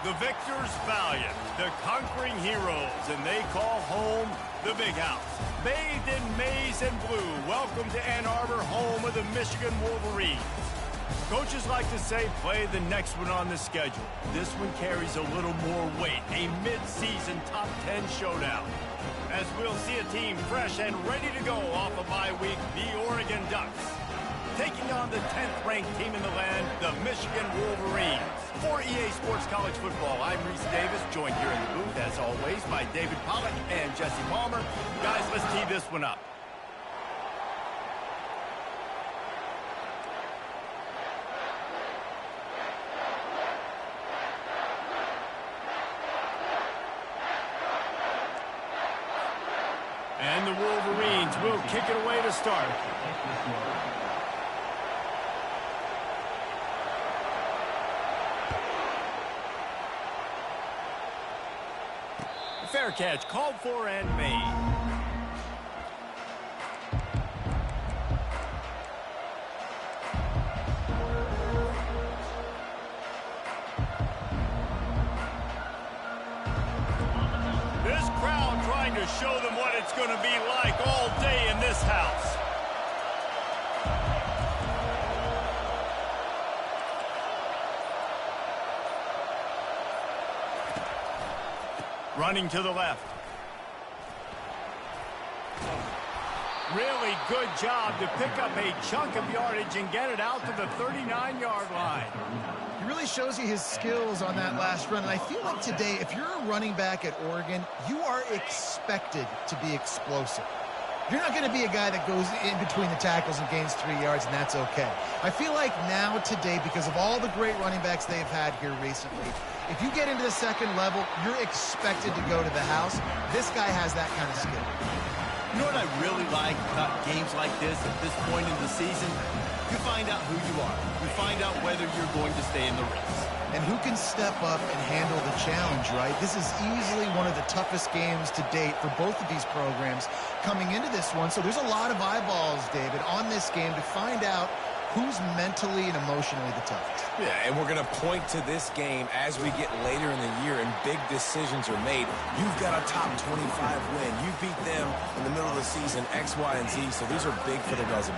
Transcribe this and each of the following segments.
The victors valiant, the conquering heroes, and they call home the Big House. Bathed in maize and blue, welcome to Ann Arbor, home of the Michigan Wolverines. Coaches like to say, play the next one on the schedule. This one carries a little more weight, a mid-season top 10 showdown. As we'll see a team fresh and ready to go off a bye week, the Oregon Ducks. Taking on the 10th-ranked team in the land, the Michigan Wolverines. For EA Sports College Football, I'm Reese Davis, joined here in the booth, as always, by David Pollack and Jesse Palmer. Guys, let's tee this one up. And the Wolverines will kick it away to start. Fair catch, called for and made. This crowd trying to show them what it's going to be like all day in this house. Running to the left. Really good job to pick up a chunk of yardage and get it out to the 39-yard line. He really shows you his skills on that last run. And I feel like today, if you're a running back at Oregon, you are expected to be explosive. You're not going to be a guy that goes in between the tackles and gains 3 yards, and that's okay. I feel like now today, because of all the great running backs they've had here recently, if you get into the second level, you're expected to go to the house. This guy has that kind of skill. You know what I really like about games like this at this point in the season? You find out who you are. You find out whether you're going to stay in the race. And who can step up and handle the challenge, right? This is easily one of the toughest games to date for both of these programs coming into this one. So there's a lot of eyeballs, David, on this game to find out who's mentally and emotionally the toughest. Yeah, and we're going to point to this game as we get later in the year and big decisions are made. You've got a top 25 win. You beat them in the middle of the season, X, Y, and Z, so these are big for the resume.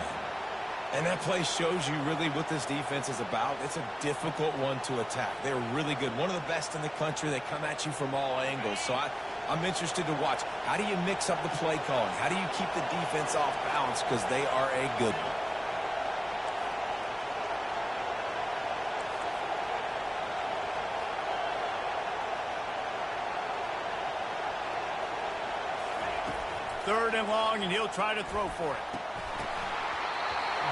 And that play shows you really what this defense is about. It's a difficult one to attack. They're really good. One of the best in the country. They come at you from all angles. So I'm interested to watch. How do you mix up the play calling? How do you keep the defense off balance? Because they are a good one. Third and long, and he'll try to throw for it.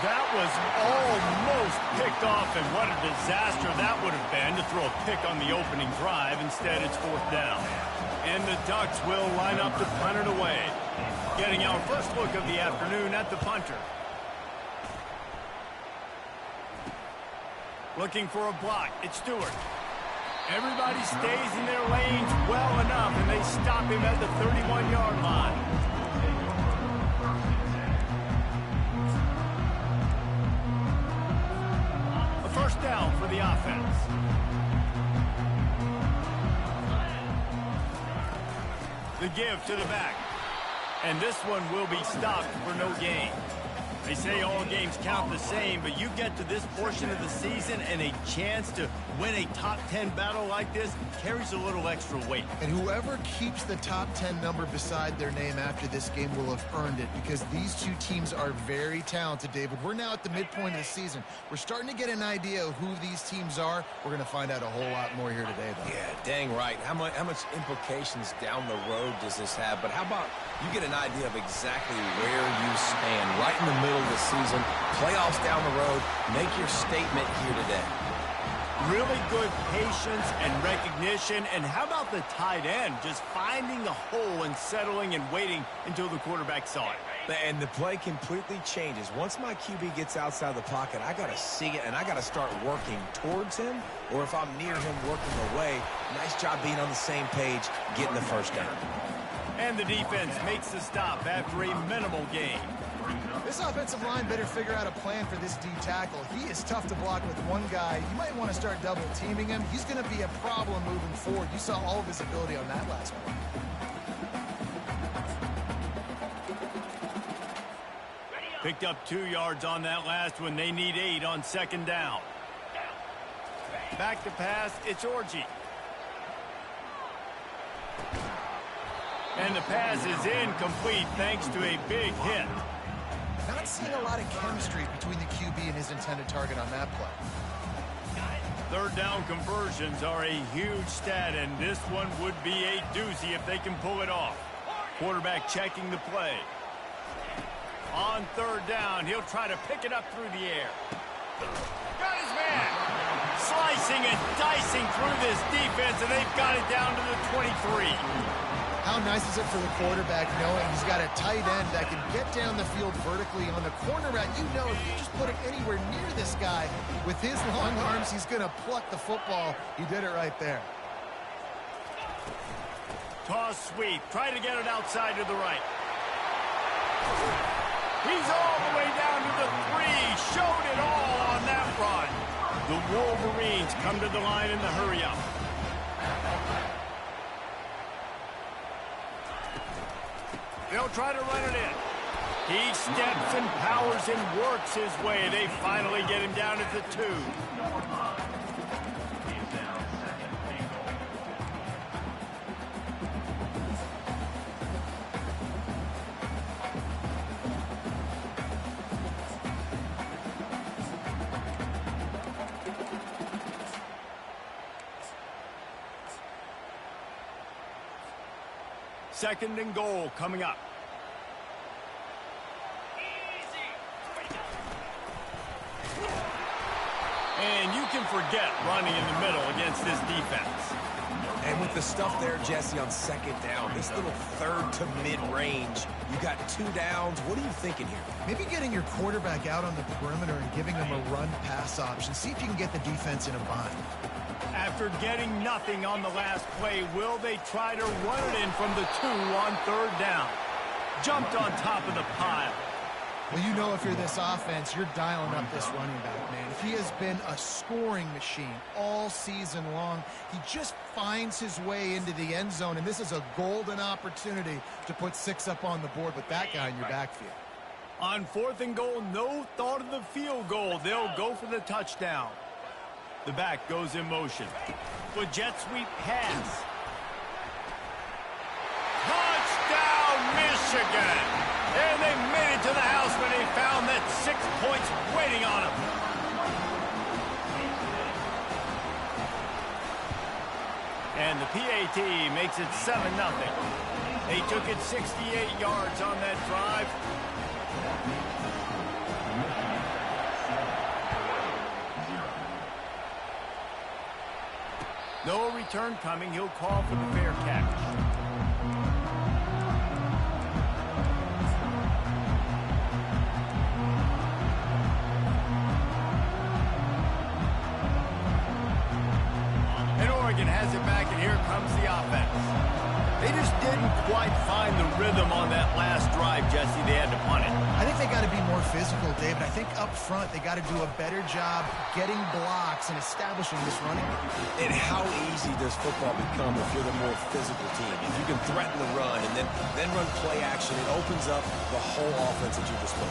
That was almost picked off, and what a disaster that would have been to throw a pick on the opening drive. Instead, it's fourth down. And the Ducks will line up to punt it away. Getting our first look of the afternoon at the punter. Looking for a block. It's Stewart. Everybody stays in their lanes well enough, and they stop him at the 31-yard line. First down for the offense. The give to the back. And this one will be stopped for no gain. They say all games count the same, but you get to this portion of the season and a chance to win a top 10 battle like this carries a little extra weight. And whoever keeps the top 10 number beside their name after this game will have earned it, because these two teams are very talented, David. We're now at the midpoint of the season. We're starting to get an idea of who these teams are. We're going to find out a whole lot more here today, though. Yeah, dang right. How much implications down the road does this have? But how about you get an idea of exactly where you stand right in the middle of the season, playoffs down the road, make your statement here today. Really good patience and recognition. And how about the tight end just finding the hole and settling and waiting until the quarterback saw it? And the play completely changes. Once my QB gets outside the pocket, I got to see it, and I got to start working towards him, or if I'm near him working away, nice job being on the same page, getting the first down. And the defense makes the stop after a minimal gain. This offensive line better figure out a plan for this D tackle. He is tough to block with one guy. You might want to start double teaming him. He's going to be a problem moving forward. You saw all of his ability on that last one. Picked up 2 yards on that last one. They need 8 on second down. Back to pass, it's Orji. And the pass is incomplete thanks to a big hit. Not seeing a lot of chemistry between the QB and his intended target on that play. Third down conversions are a huge stat, and this one would be a doozy if they can pull it off. Quarterback checking the play. On third down, he'll try to pick it up through the air. Got his man. Slicing and dicing through this defense, and they've got it down to the 23. How nice is it for the quarterback knowing he's got a tight end that can get down the field vertically on the corner route? You know, if you just put it anywhere near this guy, with his long arms, he's going to pluck the football. He did it right there. Toss sweep. Try to get it outside to the right. He's all the way down to the 3. Showed it all on that run. The Wolverines come to the line in the hurry-up. They'll try to run it in. He steps and powers and works his way. They finally get him down at the 2. Second and goal coming up. And you can forget running in the middle against this defense. And with the stuff there, Jesse, on second down, this little third to mid-range, you got 2 downs. What are you thinking here? Maybe getting your quarterback out on the perimeter and giving him a run-pass option. See if you can get the defense in a bind. After getting nothing on the last play, will they try to run it in from the 2 on third down? Jumped on top of the pile. Well, you know if you're this offense, you're dialing up this running back, man. He has been a scoring machine all season long. He just finds his way into the end zone, and this is a golden opportunity to put 6 up on the board with that guy in your backfield. On fourth and goal, no thought of the field goal. They'll go for the touchdown. The back goes in motion. With jet sweep pass. Touchdown, Michigan! And they made it to the house when they found that 6 points waiting on them. And the PAT makes it 7-0. They took it 68 yards on that drive. No return coming. He'll call for the fair catch. And Oregon has it back, and here comes the offense. They just didn't quite find the rhythm on that last drive, Jesse. They had to punt it. I think they got to be more physical, David. I think up front they got to do a better job getting blocks and establishing this running game. And how easy does football become if you're the more physical team? If you can threaten the run and then run play action, it opens up the whole offense at your disposal.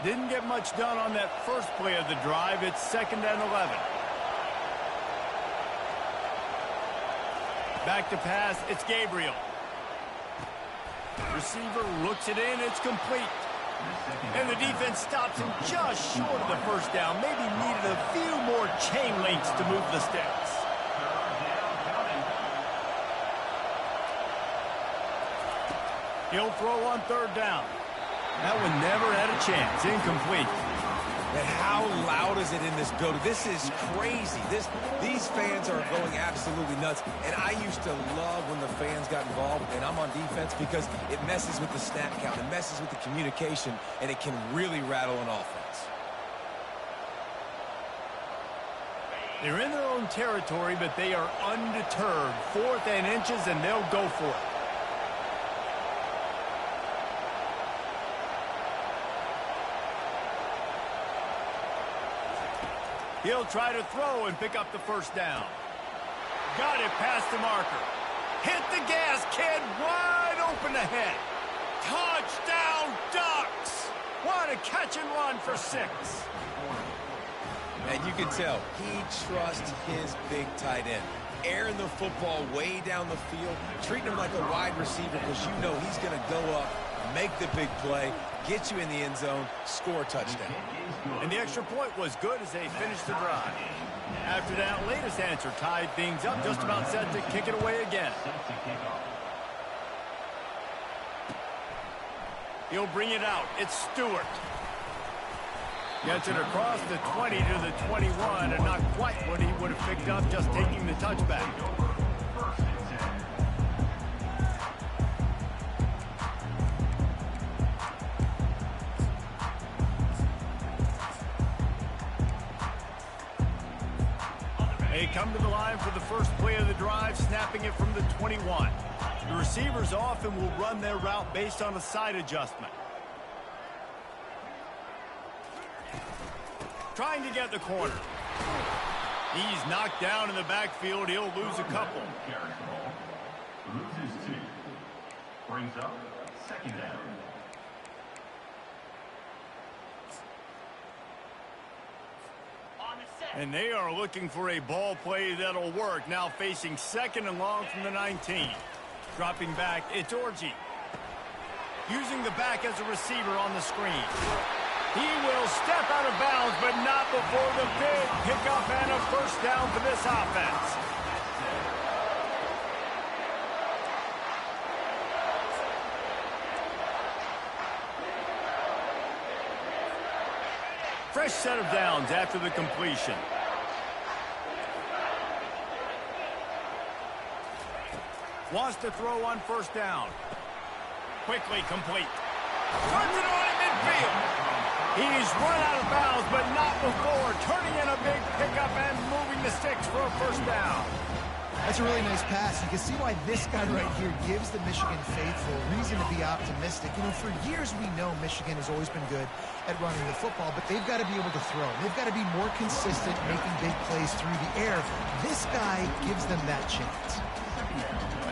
Didn't get much done on that first play of the drive. It's 2nd and 11. Back to pass. It's Gabriel. Receiver looks it in. It's complete. And the defense stops him just short of the first down. Maybe needed a few more chain links to move the sticks. He'll throw on third down. That one never had a chance. Incomplete. And how loud is it in this building? This is crazy. These fans are going absolutely nuts. And I used to love when the fans got involved, and I'm on defense, because it messes with the snap count. It messes with the communication, and it can really rattle an offense. They're in their own territory, but they are undeterred. 4th and inches, and they'll go for it. He'll try to throw and pick up the first down. Got it past the marker. Hit the gas, kid. Wide open ahead. Touchdown, Ducks. What a catch and run for 6. And you can tell he trusts his big tight end. Airing the football way down the field, treating him like a wide receiver because you know he's going to go up, make the big play, get you in the end zone, score a touchdown. And the extra point was good as they finished the drive. After that latest answer tied things up, just about set to kick it away again. He'll bring it out. It's Stewart. Gets it across the 20 to the 21, and not quite what he would have picked up just taking the touchback. They come to the line for the first play of the drive, snapping it from the 21. The receivers often will run their route based on a side adjustment. Trying to get the corner. He's knocked down in the backfield. He'll lose a couple. Loses 2. Brings up 2nd down. And they are looking for a ball play that'll work. Now facing 2nd and long from the 19. Dropping back, it's Orji. Using the back as a receiver on the screen. He will step out of bounds, but not before the big pickup and a first down for this offense. Fresh set of downs after the completion. Wants to throw on first down. Quickly complete. Turns it on in midfield. He's run out of bounds, but not before turning in a big pickup and moving the sticks for a first down. That's a really nice pass. You can see why this guy right here gives the Michigan faithful reason to be optimistic. You know, for years we know Michigan has always been good at running the football, but they've got to be able to throw. They've got to be more consistent making big plays through the air. This guy gives them that chance.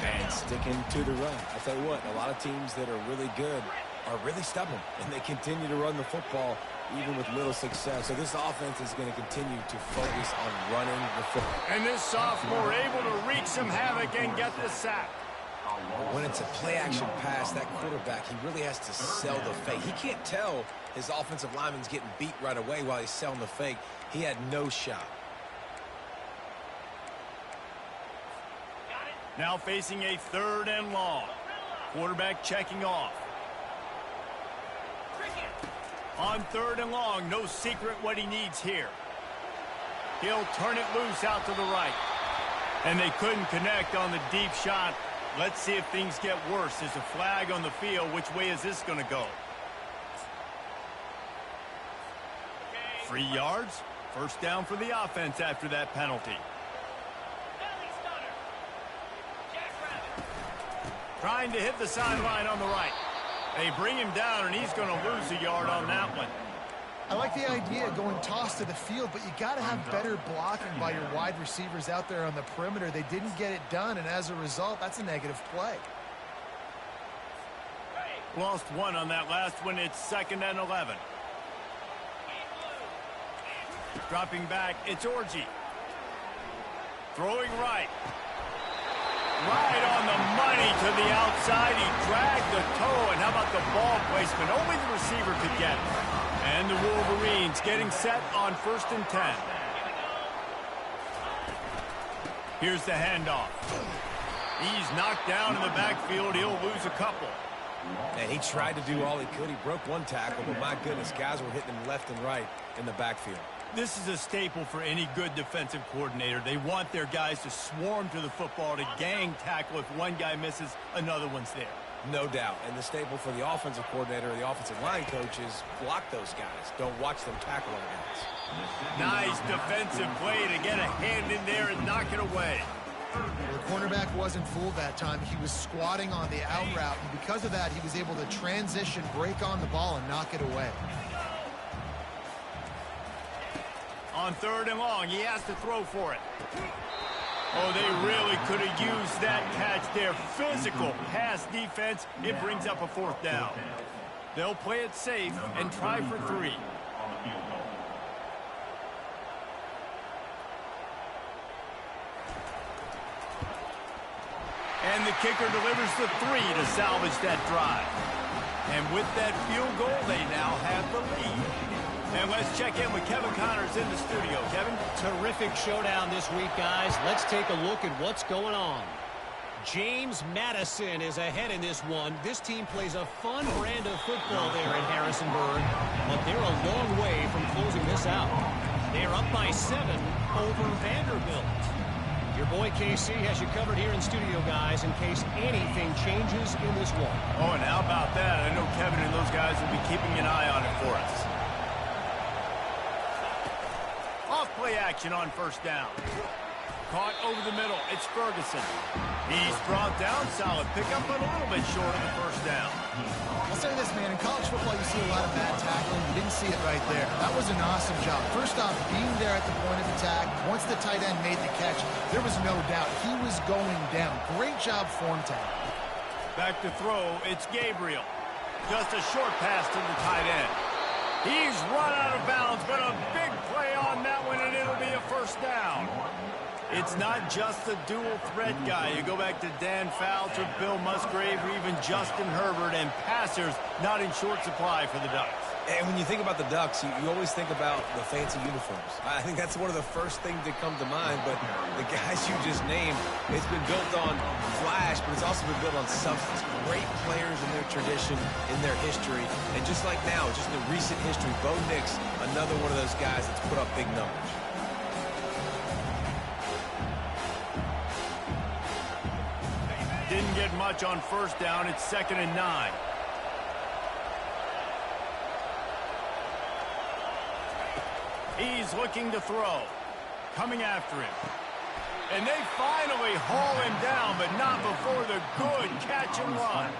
And sticking to the run. I tell you what, a lot of teams that are really good are really stubborn, and they continue to run the football even with little success. So this offense is going to continue to focus on running the football. And this sophomore able to wreak some havoc and get the sack. When it's a play-action pass, that quarterback, he really has to sell the fake. He can't tell his offensive lineman's getting beat right away while he's selling the fake. He had no shot. Now facing a 3rd and long. Quarterback checking off. On 3rd and long, no secret what he needs here. He'll turn it loose out to the right. And they couldn't connect on the deep shot. Let's see if things get worse. There's a flag on the field. Which way is this going to go? 3 yards. First down for the offense after that penalty. Trying to hit the sideline on the right. They bring him down, and he's going to lose a yard on that one. I like the idea of going toss to the field, but you got to have better blocking by your wide receivers out there on the perimeter. They didn't get it done, and as a result, that's a negative play. Lost 1 on that last one. It's 2nd and 11. Dropping back, it's Orji. Throwing right. Right on the money to the outside. He dragged the toe, and how about the ball placement? Only the receiver could get it. And the Wolverines getting set on 1st and 10. Here's the handoff. He's knocked down in the backfield. He'll lose a couple. And he tried to do all he could. He broke 1 tackle, but my goodness, guys were hitting him left and right in the backfield. This is a staple for any good defensive coordinator. They want their guys to swarm to the football, to gang tackle. If one guy misses, another one's there. No doubt. And the staple for the offensive coordinator or the offensive line coach is block those guys. Don't watch them tackle our guys. Nice defensive play to get a hand in there and knock it away. The cornerback wasn't fooled that time. He was squatting on the out route, and because of that, he was able to transition, break on the ball, and knock it away. On 3rd and long, he has to throw for it. Oh, they really could have used that catch there. Physical pass defense. It brings up a 4th down. They'll play it safe and try for 3. And the kicker delivers the 3 to salvage that drive. And with that field goal, they now have the lead. And let's check in with Kevin Connors in the studio. Kevin? Terrific showdown this week, guys. Let's take a look at what's going on. James Madison is ahead in this one. This team plays a fun brand of football there in Harrisonburg, but they're a long way from closing this out. They're up by 7 over Vanderbilt. Your boy KC has you covered here in studio, guys, in case anything changes in this one. Oh, and how about that? I know Kevin and those guys will be keeping an eye on it for us. Off-play action on 1st down. Caught over the middle. It's Ferguson. He's brought down. Solid pickup, but a little bit short of the 1st down. I'll say this, man. In college football, you see a lot of bad tackling. You didn't see it right there. That was an awesome job. First off, being there at the point of attack. Once the tight end made the catch, there was no doubt he was going down. Great job form tackle. Back to throw. It's Gabriel. Just a short pass to the tight end. He's run out of bounds, but a big play on that one, and it'll be a 1st down. It's not just a dual threat guy. You go back to Dan Fouts or Bill Musgrave or even Justin Herbert, and passers not in short supply for the Ducks. And when you think about the Ducks, you always think about the fancy uniforms. I think that's one of the first things that come to mind, but the guys you just named, it's been built on flash, but it's also been built on substance. Great players in their tradition, in their history, and just like now, just in recent history, Bo Nix, another one of those guys that's put up big numbers. Didn't get much on 1st down. It's 2nd and 9. He's looking to throw. Coming after him. And they finally haul him down, but not before the good catch and run.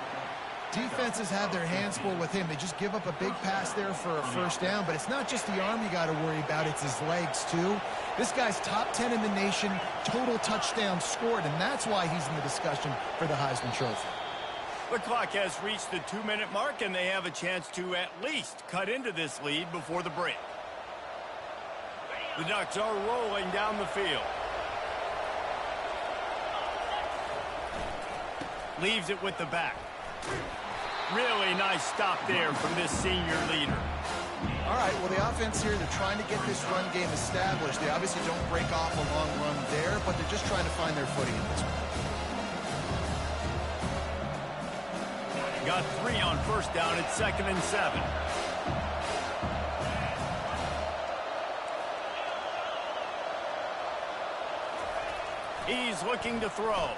Defenses have their hands full with him. They just give up a big pass there for a 1st down, but it's not just the arm you got to worry about, it's his legs too. This guy's top 10 in the nation, total touchdowns scored, and that's why he's in the discussion for the Heisman Trophy. The clock has reached the 2-minute mark, and they have a chance to at least cut into this lead before the break. The Ducks are rolling down the field. Leaves it with the back. Really nice stop there from this senior leader. All right, well, the offense here, they're trying to get this run game established. They obviously don't break off a long run there, but they're just trying to find their footing in this one. Got 3 on 1st down. It's 2nd and 7. He's looking to throw.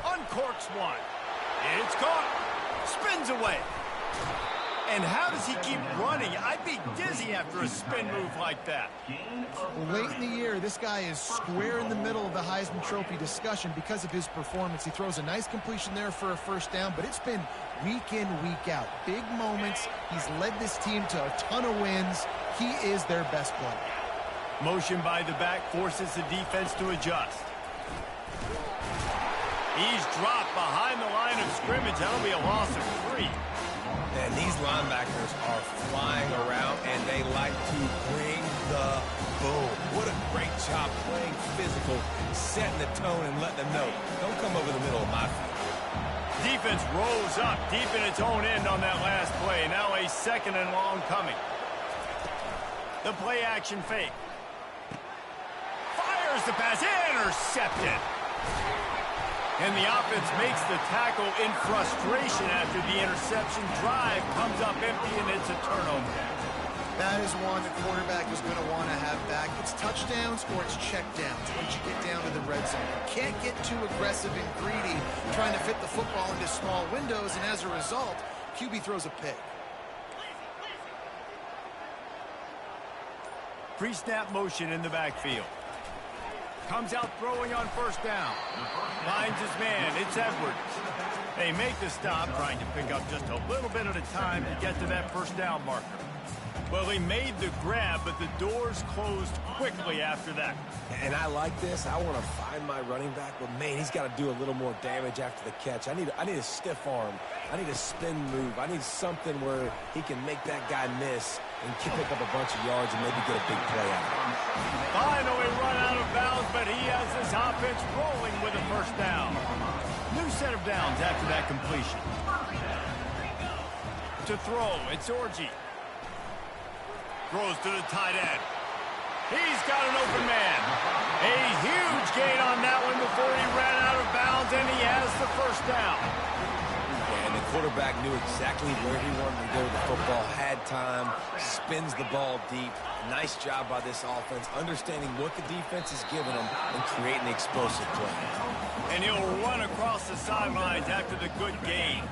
Uncorks one. It's caught. Spins away. And how does he keep running? I'd be dizzy after a spin move like that. Late in the year, this guy is square in the middle of the Heisman Trophy discussion because of his performance. He throws a nice completion there for a 1st down, but it's been week in, week out. Big moments. He's led this team to a ton of wins. He is their best player. Motion by the back forces the defense to adjust. He's dropped behind the line of scrimmage. That'll be a loss of 3. And these linebackers are flying around, and they like to bring the boom. What a great job playing physical, setting the tone, and letting them know, don't come over the middle of my field. Defense rolls up deep in its own end on that last play. Now a 2nd and long coming. The play action fake. Fires the pass. Intercepted. And the offense makes the tackle in frustration after the interception. Drive comes up empty, and it's a turnover. That is one the quarterback is going to want to have back. It's touchdowns or it's checkdowns once you get down to the red zone. You can't get too aggressive and greedy trying to fit the football into small windows, and as a result, QB throws a pick. Pre-snap motion in the backfield. Comes out throwing on first down. Finds his man. It's Edwards. They make the stop, trying to pick up just a little bit at a time to get to that first down marker. Well, he made the grab, but the doors closed quickly after that. And I like this. I want to find my running back, but man, he's got to do a little more damage after the catch. I need a stiff arm. I need a spin move. I need something where he can make that guy miss and pick up a bunch of yards and maybe get a big play out of it. Finally run out of bounds, but he has this offense rolling with a first down. New set of downs after that completion. To throw, it's Orji. Throws to the tight end. He's got an open man. A huge gain on that one before he ran out of bounds, and he has the first down. And the quarterback knew exactly where he wanted to go with the football, had time, spins the ball deep. Nice job by this offense, understanding what the defense is giving them and creating the explosive play. And he'll run across the sidelines after the good gain.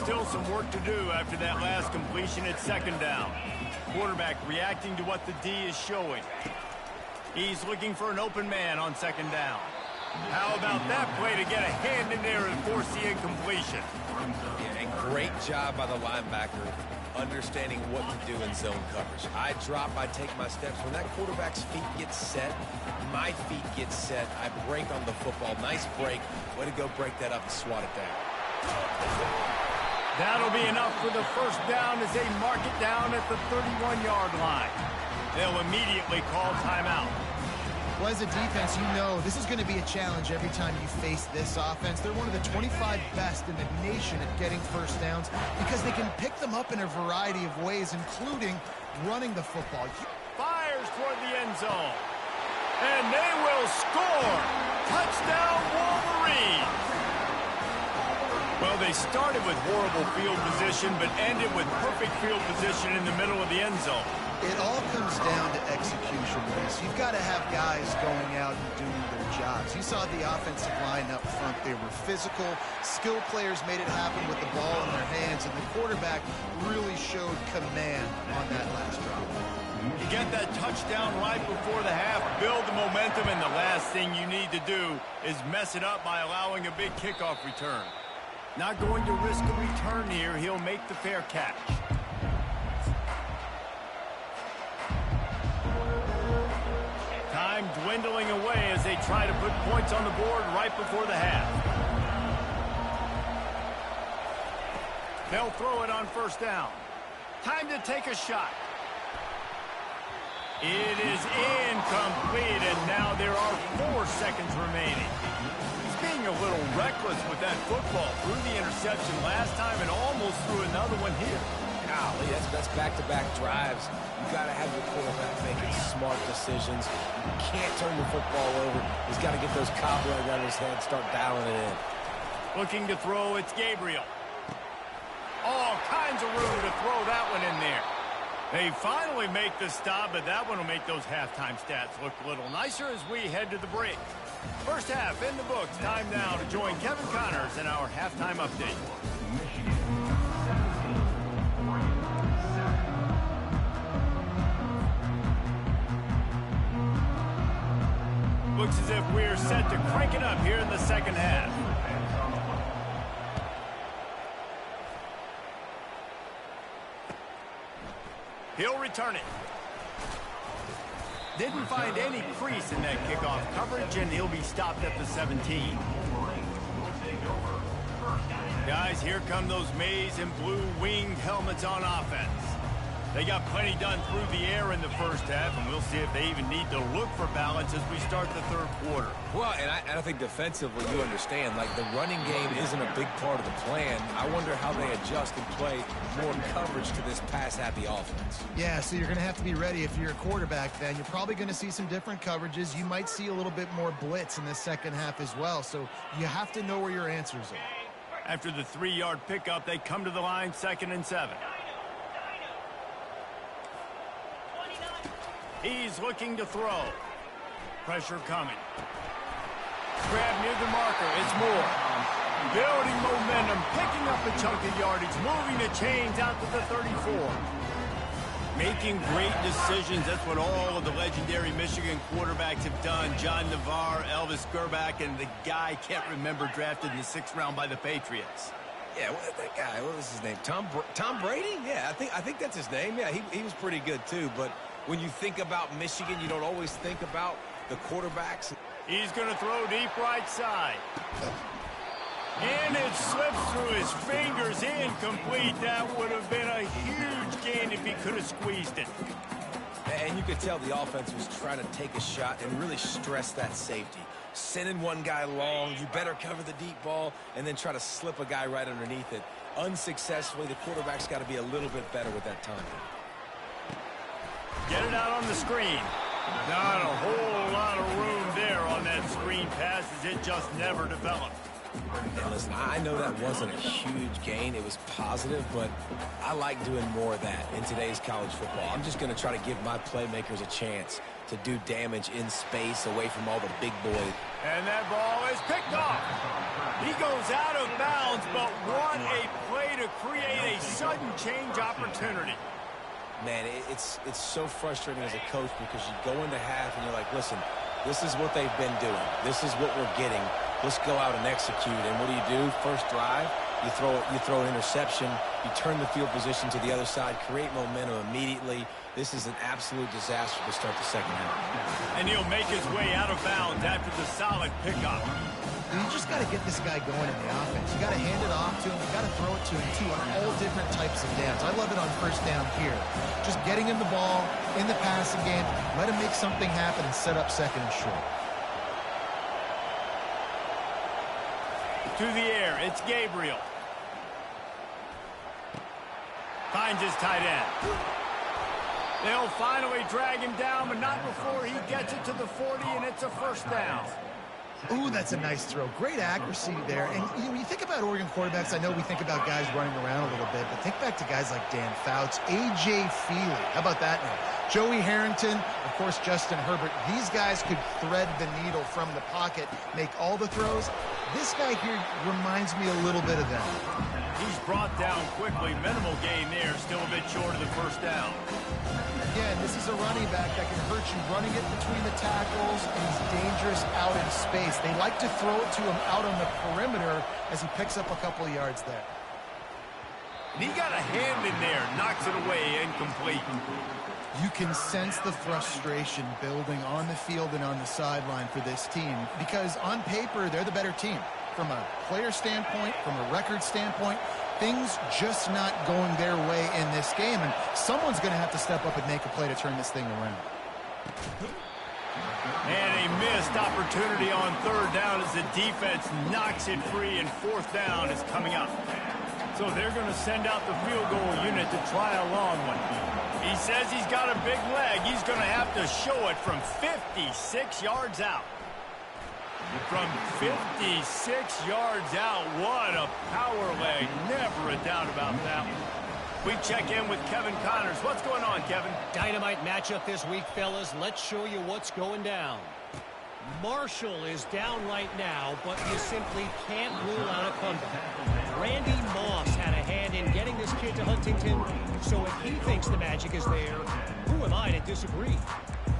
Still some work to do after that last completion at second down. Quarterback reacting to what the D is showing. He's looking for an open man on second down. How about that play to get a hand in there and force the incompletion? Yeah, a great job by the linebacker, understanding what to do in zone coverage. I drop, I take my steps. When that quarterback's feet get set, my feet get set, I break on the football. Nice break. Way to go break that up and swat it down. That'll be enough for the first down as they mark it down at the 31-yard line. They'll immediately call timeout. Well, as a defense, you know this is going to be a challenge every time you face this offense. They're one of the 25 best in the nation at getting first downs because they can pick them up in a variety of ways, including running the football. Fires toward the end zone. And they will score. Touchdown, Wolverines. Well, they started with horrible field position, but ended with perfect field position in the middle of the end zone. It all comes down to execution, Reese. You've got to have guys going out and doing their jobs. You saw the offensive line up front. They were physical. Skilled players made it happen with the ball in their hands, and the quarterback really showed command on that last drive. You get that touchdown right before the half, build the momentum, and the last thing you need to do is mess it up by allowing a big kickoff return. Not going to risk a return here. He'll make the fair catch. Time dwindling away as they try to put points on the board right before the half. They'll throw it on first down. Time to take a shot. It is incomplete, and now there are 4 seconds remaining. Being a little reckless with that football. Threw the interception last time and almost threw another one here. Golly, that's back-to-back drives. You've got to have your quarterback making smart decisions. You can't turn the football over. He's got to get those cobwebs out of his head, start dialing it in. Looking to throw, it's Gabriel. All kinds of room to throw that one in there. They finally make the stop, but that one will make those halftime stats look a little nicer as we head to the break. First half in the books. Time now to join Kevin Connors in our halftime update. Looks as if we're set to crank it up here in the second half. He'll return it. Didn't find any crease in that kickoff coverage, and he'll be stopped at the 17. Guys, here come those maize and blue winged helmets on offense. They got plenty done through the air in the first half, and we'll see if they even need to look for balance as we start the third quarter. Well, and I think defensively, you understand, like the running game isn't a big part of the plan. I wonder how they adjust and play more coverage to this pass-happy offense. Yeah, so you're going to have to be ready if you're a quarterback then. You're probably going to see some different coverages. You might see a little bit more blitz in the second half as well, so you have to know where your answers are. After the 3-yard pickup, they come to the line 2nd and 7. He's looking to throw. Pressure coming. Grab near the marker. It's Moore. Building momentum, picking up a chunk of yardage, moving the chains out to the 34. Making great decisions. That's what all of the legendary Michigan quarterbacks have done. John Navarre, Elvis Gerbach, and the guy can't remember, drafted in the 6th round by the Patriots. Yeah, that guy, what was his name? Tom Brady? Yeah, I think that's his name. Yeah, he was pretty good too. But when you think about Michigan, you don't always think about the quarterbacks. He's going to throw deep right side. And it slips through his fingers, incomplete. That would have been a huge gain if he could have squeezed it. And you could tell the offense was trying to take a shot and really stress that safety. Sending one guy long, you better cover the deep ball, and then try to slip a guy right underneath it. Unsuccessfully, the quarterback's got to be a little bit better with that timing. Get it out on the screen. Not a whole lot of room there on that screen pass as it just never developed. And listen, I know that wasn't a huge gain. It was positive, but I like doing more of that in today's college football. I'm just going to try to give my playmakers a chance to do damage in space away from all the big boys. And that ball is picked off. He goes out of bounds, but what a play to create a sudden change opportunity. Man, it's so frustrating as a coach because you go into half and you're like, listen, this is what they've been doing. This is what we're getting. Let's go out and execute. And what do? First drive, you throw an interception, you turn the field position to the other side, create momentum immediately. This is an absolute disaster to start the second half. And he'll make his way out of bounds after the solid pickup. You just got to get this guy going in the offense. You got to hand it off to him. You got to throw it to him, too, on all different types of downs. I love it on first down here. Just getting him the ball in the passing game, let him make something happen and set up second and short. To the air, it's Gabriel. Finds his tight end. They'll finally drag him down, but not before he gets it to the 40, and it's a first down. Ooh, that's a nice throw. Great accuracy there. And when you think about Oregon quarterbacks, I know we think about guys running around a little bit, but think back to guys like Dan Fouts, A.J. Feely. How about that name? Joey Harrington, of course, Justin Herbert. These guys could thread the needle from the pocket, make all the throws. This guy here reminds me a little bit of them. He's brought down quickly. Minimal gain there. Still a bit short of the first down. Again, this is a running back that can hurt you running it between the tackles, and he's dangerous out in space. They like to throw it to him out on the perimeter as he picks up a couple of yards there. And he got a hand in there, knocks it away, incomplete. You can sense the frustration building on the field and on the sideline for this team because on paper, they're the better team. From a player standpoint, from a record standpoint, things just not going their way in this game, and someone's going to have to step up and make a play to turn this thing around. And a missed opportunity on third down as the defense knocks it free, and fourth down is coming up. So they're going to send out the field goal unit to try a long one. He says he's got a big leg. He's going to have to show it from 56 yards out. From 56 yards out, what a power leg. Never a doubt about that one. We check in with Kevin Connors. What's going on, Kevin? Dynamite matchup this week, fellas. Let's show you what's going down. Marshall is down right now, but you simply can't rule out a comeback. Randy Moss had a hand in getting this kid to Huntington, so if he thinks the magic is there, who am I to disagree?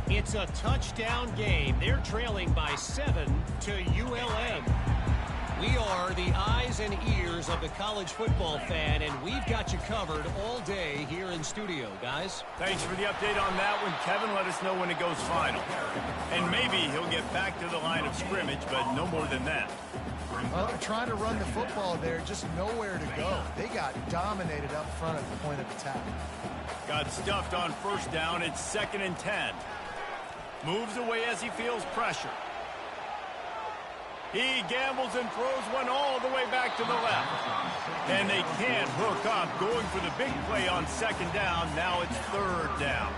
It's a touchdown game. They're trailing by 7 to ULM. We are the eyes and ears of the college football fan, and we've got you covered all day here in studio, guys. Thanks for the update on that one, Kevin. Let us know when it goes final. And maybe he'll get back to the line of scrimmage, but no more than that. Well, they're trying to run the football there, just nowhere to go. They got dominated up front at the point of attack. Got stuffed on first down. It's 2nd and 10. Moves away as he feels pressure. He gambles and throws one all the way back to the left. And they can't hook up, going for the big play on 2nd down. Now it's 3rd down.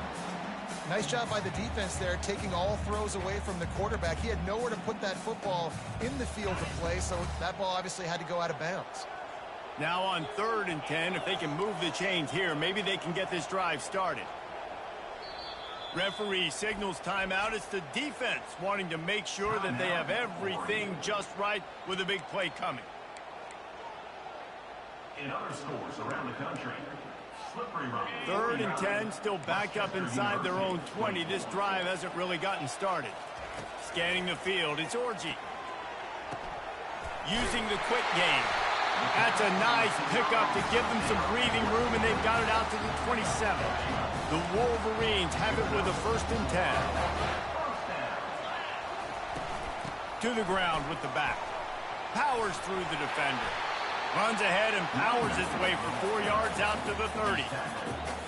Nice job by the defense there, taking all throws away from the quarterback. He had nowhere to put that football in the field to play, so that ball obviously had to go out of bounds. Now on 3rd and 10, if they can move the chains here, maybe they can get this drive started. Referee signals timeout. It's the defense wanting to make sure that they have everything just right with a big play coming. In other scores around the country, slippery rock. 3rd and 10, still back up inside their own 20. This drive hasn't really gotten started. Scanning the field, it's Orji. Using the quick game. That's a nice pickup to give them some breathing room, and they've got it out to the 27. The Wolverines have it with a 1st and 10. To the ground with the back. Powers through the defender. Runs ahead and powers his way for 4 yards out to the 30.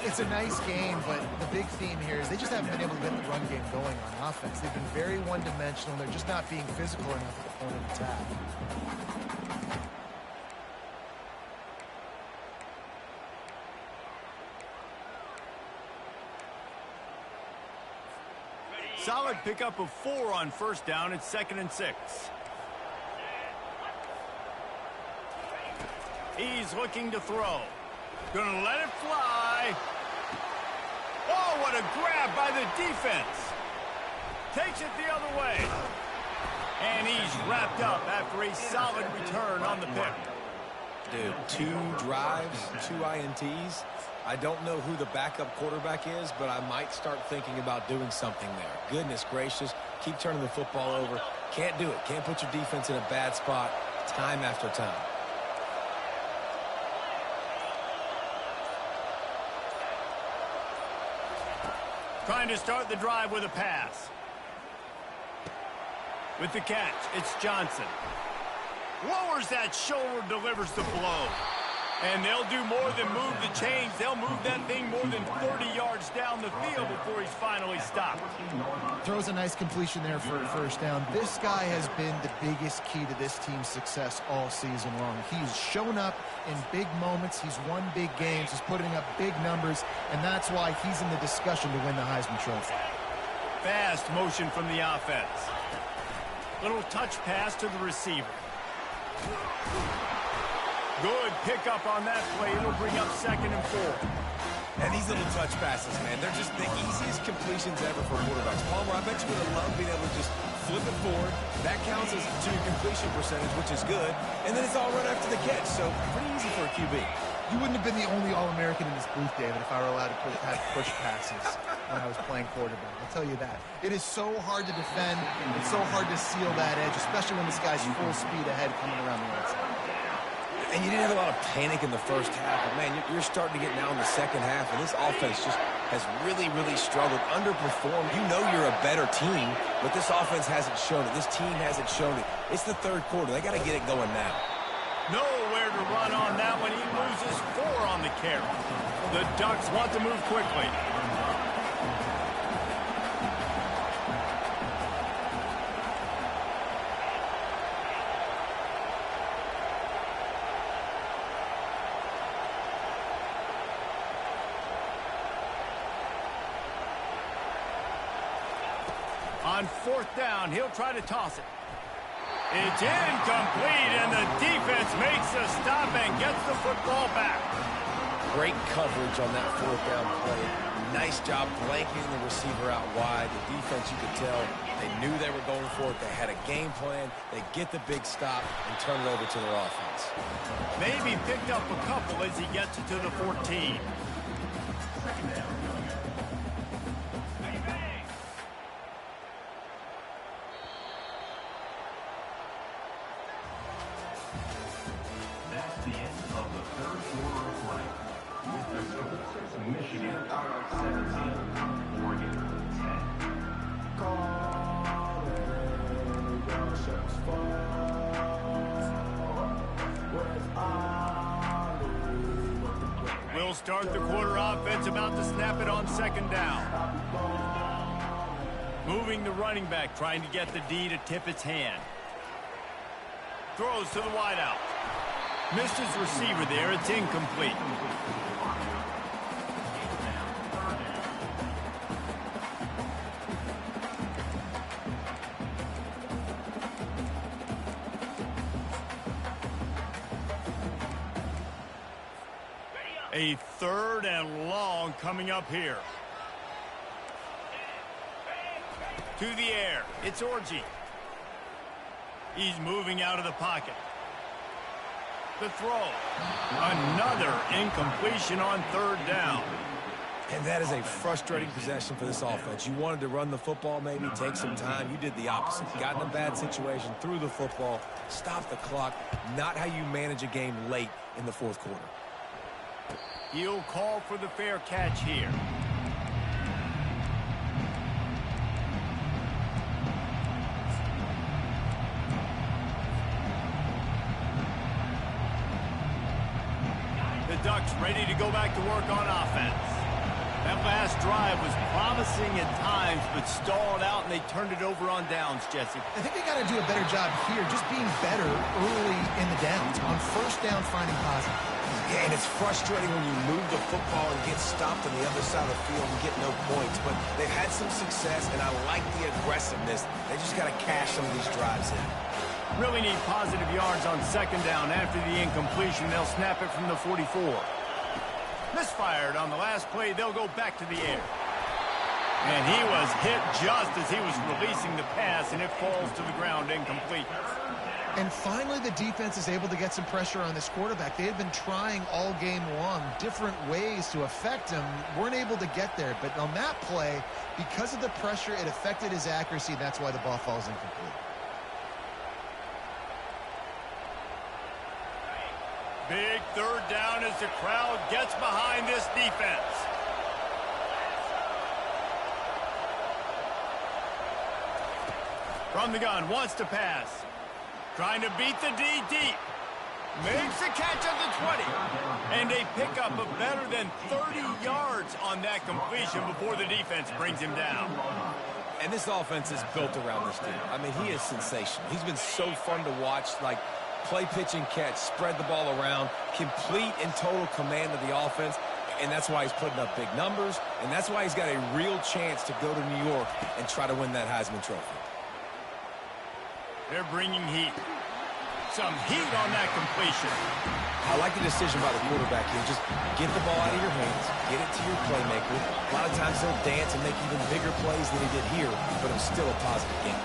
It's a nice game, but the big theme here is they just haven't been able to get the run game going on offense. They've been very one-dimensional. They're just not being physical enough on an attack. Solid pickup of 4 on 1st down. It's 2nd and 6. He's looking to throw. Gonna let it fly. Oh, what a grab by the defense. Takes it the other way. And he's wrapped up after a solid return on the pick. Dude, 2 drives, 2 INTs. I don't know who the backup quarterback is, but I might start thinking about doing something there. Goodness gracious, keep turning the football over. Can't do it. Can't put your defense in a bad spot time after time. Trying to start the drive with a pass. With the catch, it's Johnson. Lowers that shoulder, delivers the blow. And they'll do more than move the chains. They'll move that thing more than 30 yards down the field before he's finally stopped. Throws a nice completion there for a 1st down. This guy has been the biggest key to this team's success all season long. He's shown up in big moments. He's won big games. He's putting up big numbers, and that's why he's in the discussion to win the Heisman Trophy. Fast motion from the offense. Little touch pass to the receiver. Good pickup on that play. It'll bring up 2nd and 4. And these little touch passes, man, they're just the easiest completions ever for quarterbacks. Palmer, I bet you would have loved being able to just flip it forward. That counts as to your completion percentage, which is good. And then it's all right after the catch, so pretty easy for a QB. You wouldn't have been the only All-American in this booth, David, if I were allowed to have push passes when I was playing quarterback. I'll tell you that. It is so hard to defend. It's so hard to seal that edge, especially when this guy's full speed ahead coming around the outside. And you didn't have a lot of panic in the 1st half. But, man, you're starting to get now in the 2nd half, and this offense just has really, really struggled, underperformed. You know you're a better team, but this offense hasn't shown it. This team hasn't shown it. It's the 3rd quarter. They got to get it going now. Nowhere to run on that one. He loses 4 on the carry. The Ducks want to move quickly. On 4th down, he'll try to toss it. It's incomplete, and the defense makes a stop and gets the football back. Great coverage on that 4th down play. Nice job blanketing the receiver out wide. The defense, you could tell, they knew they were going for it. They had a game plan. They get the big stop and turn it over to their offense. Maybe picked up a couple as he gets it to the 14. That's the end of the 3rd quarter of play. With the scores, Michigan 17, Oregon 10. We'll start the quarter offense, about to snap it on 2nd down. Moving the running back, trying to get the D to tip its hand. Throws to the wideout. Missed his receiver there. It's incomplete. A 3rd and long coming up here. To the air. It's Orji. He's moving out of the pocket. The throw. Another incompletion on third down. And that is a frustrating possession for this offense. You wanted to run the football, maybe take some time. You did the opposite. Got in a bad situation, threw the football, stopped the clock. Not how you manage a game late in the fourth quarter. He'll call for the fair catch here. The Ducks ready to go back to work on offense. That last drive was promising at times, but stalled out, and they turned it over on downs, Jesse. I think they got to do a better job here, just being better early in the downs. On first down, finding positive. Yeah, and it's frustrating when you move the football and get stopped on the other side of the field and get no points. But they've had some success, and I like the aggressiveness. They just got to cash some of these drives in. Really need positive yards on second down. After the incompletion, they'll snap it from the 44. Misfired on the last play. They'll go back to the air. And he was hit just as he was releasing the pass, and it falls to the ground incomplete. And finally, the defense is able to get some pressure on this quarterback. They had been trying all game long different ways to affect him. Weren't able to get there. But on that play, because of the pressure, it affected his accuracy, and that's why the ball falls incomplete. Big third down as the crowd gets behind this defense. From the gun, wants to pass. Trying to beat the D deep. Makes the catch at the 20. And a pickup of better than 30 yards on that completion before the defense brings him down. And this offense is built around this dude. I mean, he is sensational. He's been so fun to watch, like play, pitch, and catch, spread the ball around, complete and total command of the offense. And that's why he's putting up big numbers. And that's why he's got a real chance to go to New York and try to win that Heisman Trophy. They're bringing heat. Some heat on that completion. I like the decision by the quarterback here. Just get the ball out of your hands, get it to your playmaker. A lot of times he'll dance and make even bigger plays than he did here, but it's still a positive game.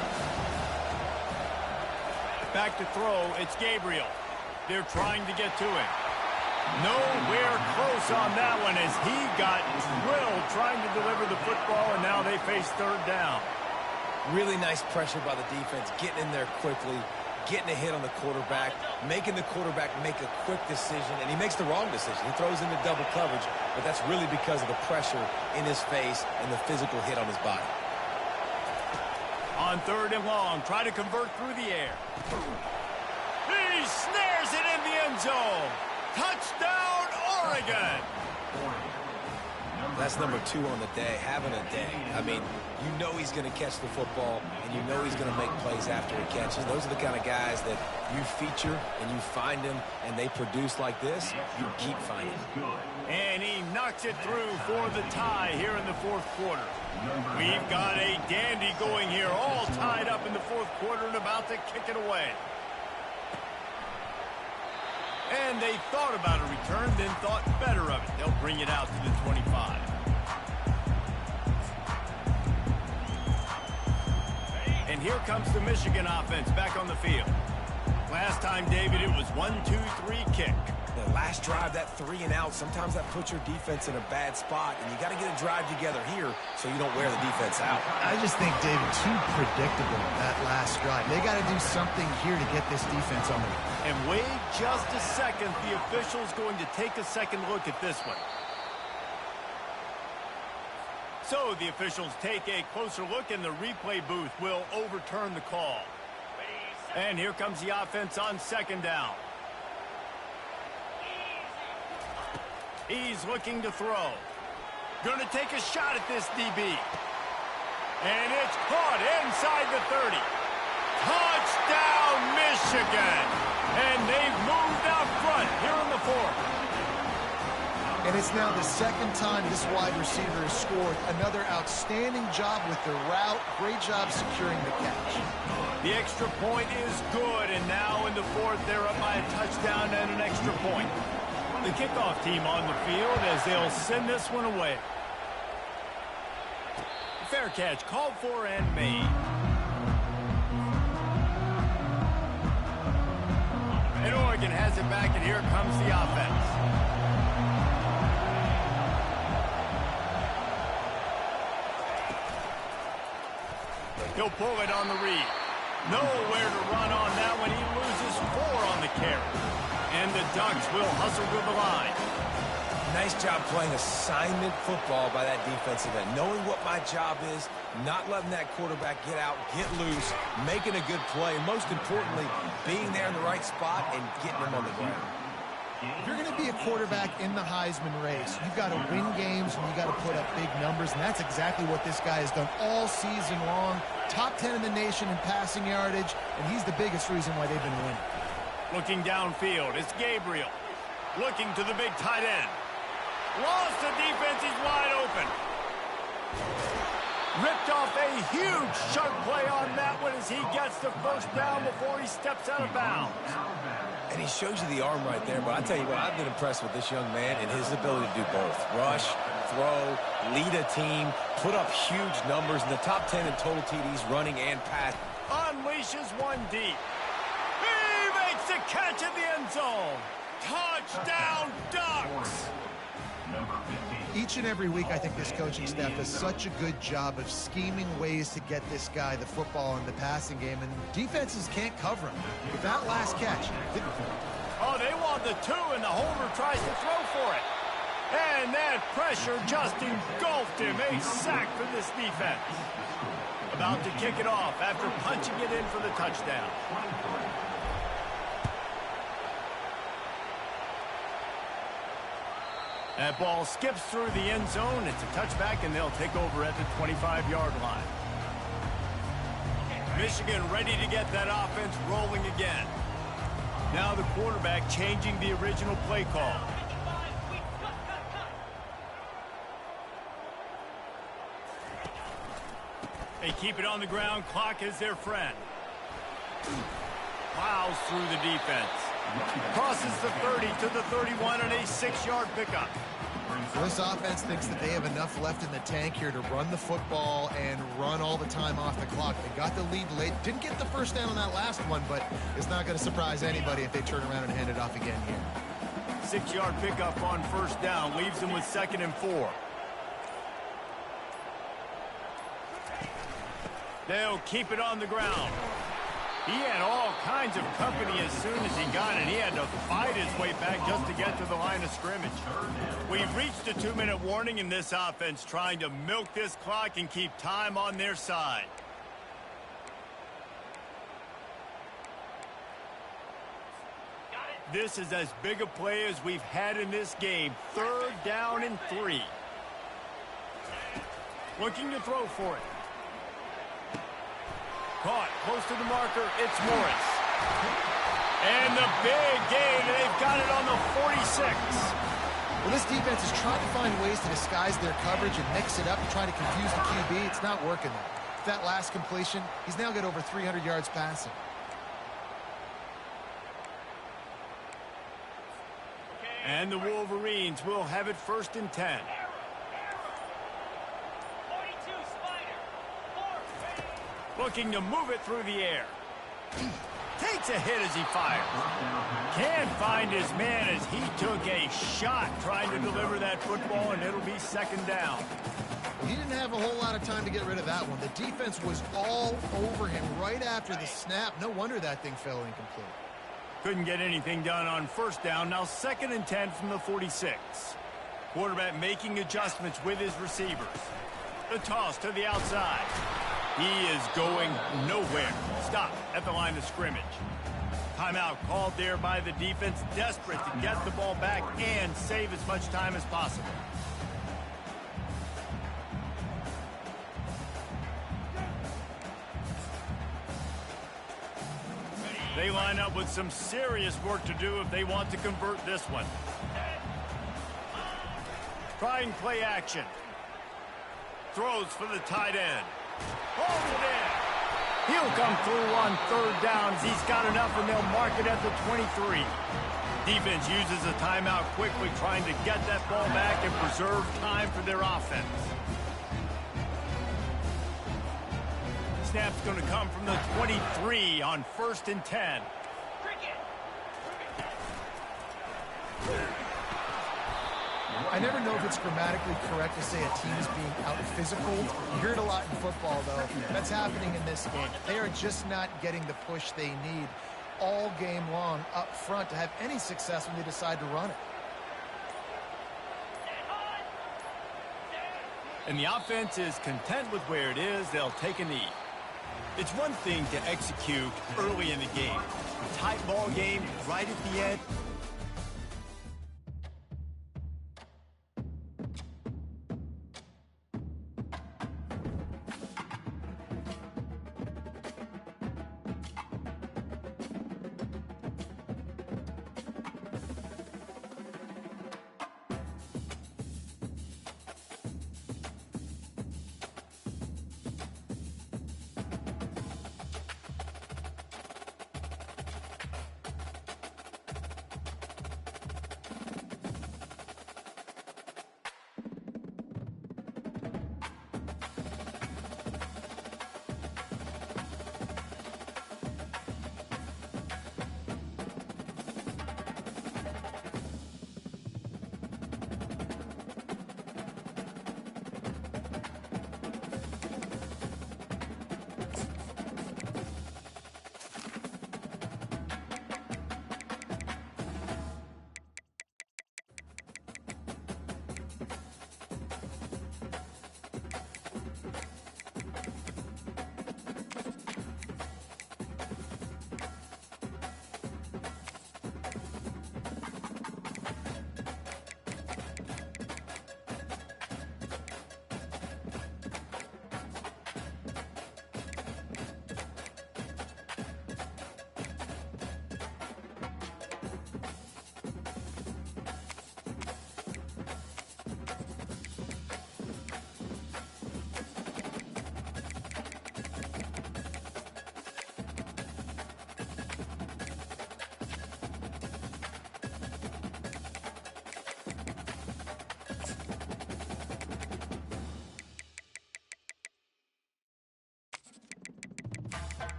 Back to throw, it's Gabriel. They're trying to get to him. Nowhere close on that one as he got drilled trying to deliver the football, and now they face third down. Really nice pressure by the defense, getting in there quickly, getting a hit on the quarterback, making the quarterback make a quick decision, and he makes the wrong decision. He throws into double coverage, but that's really because of the pressure in his face and the physical hit on his body. On third and long, try to convert through the air. He snares it in the end zone. Touchdown, Oregon. That's number 2 on the day, having a day. I mean, you know he's going to catch the football, and you know he's going to make plays after he catches. Those are the kind of guys that you feature and you find them, and they produce like this, you keep finding them. And he knocks it through for the tie here in the fourth quarter. We've got a dandy going here, all tied up in the fourth quarter and about to kick it away. And they thought about a return, then thought better of it. They'll bring it out to the 25. And here comes the Michigan offense back on the field. Last time, David, it was 1-2-3 kick. The last drive, that 3 and out, sometimes that puts your defense in a bad spot, and you got to get a drive together here so you don't wear the defense out. I just think, David, too predictable that last drive. They got to do something here to get this defense on the move. And wait just a second. The official's going to take a second look at this one. So the officials take a closer look, and the replay booth will overturn the call. And here comes the offense on second down. He's looking to throw. Going to take a shot at this DB. And it's caught inside the 30. Touchdown, Michigan! And they've moved out front here in the fourth. And it's now the second time this wide receiver has scored. Another outstanding job with the route. Great job securing the catch. The extra point is good, and now in the fourth, they're up by a touchdown and an extra point. The kickoff team on the field as they'll send this one away. fair catch, called for and made. And Oregon has it back, and here comes the offense. He'll pull it on the read. Nowhere to run on that one. He loses 4 on the carry. And the Ducks will hustle to the line. Nice job playing assignment football by that defensive end. Knowing what my job is, not letting that quarterback get out, get loose, making a good play, and most importantly, being there in the right spot and getting him on the ground. If you're going to be a quarterback in the Heisman race, you've got to win games and you've got to put up big numbers, and that's exactly what this guy has done all season long. Top 10 in the nation in passing yardage, and he's the biggest reason why they've been winning. Looking downfield, it's Gabriel. Looking to the big tight end. Lost the defense, he's wide open. Ripped off a huge sharp play on that one as he gets the first down before he steps out of bounds. And he shows you the arm right there, but I tell you what, I've been impressed with this young man and his ability to do both. Rush, throw, lead a team, put up huge numbers in the top 10 in total TDs, running and pass. Unleashes one deep. He makes the catch in the end zone. Touchdown, Ducks! Each and every week, I think this coaching staff does such a good job of scheming ways to get this guy the football in the passing game, and defenses can't cover him. With that last catch, oh, they want the 2, and the holder tries to throw for it. And that pressure just engulfed him. A sack for this defense. About to kick it off after punching it in for the touchdown. That ball skips through the end zone. It's a touchback, and they'll take over at the 25-yard line. Michigan ready to get that offense rolling again. Now the quarterback changing the original play call. They keep it on the ground. Clock is their friend. Plows through the defense. Crosses the 30 to the 31 on a 6-yard pickup. This offense thinks that they have enough left in the tank here to run the football and run all the time off the clock. They got the lead late. Didn't get the first down on that last one, but it's not going to surprise anybody if they turn around and hand it off again here. 6-yard pickup on first down. Leaves them with 2nd and 4. They'll keep it on the ground. He had all kinds of company as soon as he got it. He had to fight his way back just to get to the line of scrimmage. We've reached a 2-minute warning in this offense, trying to milk this clock and keep time on their side. This is as big a play as we've had in this game. 3rd down and 3. Looking to throw for it. Caught close to the marker. It's Morris. And the big gain. They've got it on the 46. Well, this defense is trying to find ways to disguise their coverage and mix it up and try to confuse the QB. It's not working there. That last completion, he's now got over 300 yards passing. And the Wolverines will have it 1st and 10. Looking to move it through the air. Takes a hit as he fires. Can't find his man as he took a shot trying to deliver that football, and it'll be 2nd down. He didn't have a whole lot of time to get rid of that one. The defense was all over him right after the snap. No wonder that thing fell incomplete. Couldn't get anything done on first down. Now 2nd and 10 from the 46. Quarterback making adjustments with his receivers. The toss to the outside. He is going nowhere. Stop at the line of scrimmage. Timeout called there by the defense, desperate to get the ball back and save as much time as possible. They line up with some serious work to do if they want to convert this one. Trying play action. Throws for the tight end. Holds it in. He'll come through on 3rd downs. He's got enough, and they'll mark it at the 23. Defense uses a timeout quickly, trying to get that ball back and preserve time for their offense. snap's going to come from the 23 on 1st and 10. I never know if it's grammatically correct to say a team is being out-physical. You hear it a lot in football, though. That's happening in this game. They are just not getting the push they need all game long up front to have any success when they decide to run it. And the offense is content with where it is. They'll take a knee. It's one thing to execute early in the game. A tight ball game right at the end,